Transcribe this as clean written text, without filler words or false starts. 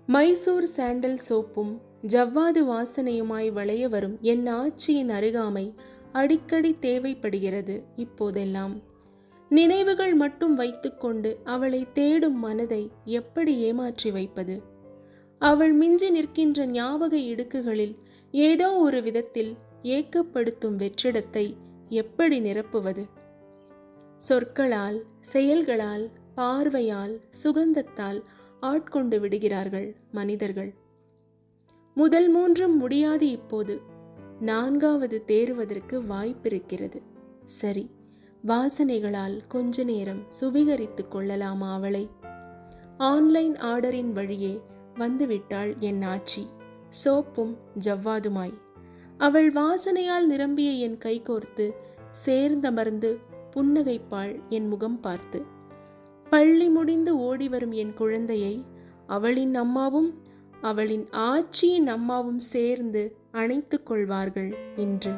Mysore sandal சோப்பும் ஜவ்வாது வாசனையுமாய் வளைய வரும் என் ஆச்சியின் அருகாமை அடிக்கடி தேவைப்படுகிறது. இப்போதெல்லாம் நினைவுகள் மட்டும் வைத்துக்கொண்டு அவளை தேடும் மனதை எப்படி ஏமாற்றி வைப்பது? அவள் மிஞ்சி நிற்கின்ற ஞாபக இடுக்குகளில் ஏதோ ஒரு விதத்தில் ஏக்கப்படுத்தும் வெற்றிடத்தை எப்படி நிரப்புவது? சொற்களால், செயல்களால், பார்வையால், சுகந்தத்தால் ஆட்கொண்டு விடுகிறார்கள் மனிதர்கள். முதல் மூன்றும் முடியாது. இப்போது நான்காவது தேறுவதற்கு வாய்ப்பிருக்கிறது. சரி, வாசனைகளால் கொஞ்ச நேரம் சுவீகரித்துக் கொள்ளலாமா அவளை? ஆன்லைன் ஆர்டரின் வழியே வந்துவிட்டாள் என் ஆச்சி, சோப்பும் ஜவ்வாதுமாய். அவள் வாசனையால் நிரம்பிய என் கை கோர்த்து சேர்ந்தமர்ந்து புன்னகைப்பாள் என் முகம் பார்த்து. பள்ளி முடிந்து ஓடி வரும் என் குழந்தையை அவளின் அம்மாவும் அவளின் ஆச்சியின் அம்மாவும் சேர்ந்து அணைத்துக் கொள்வார்கள் இன்று.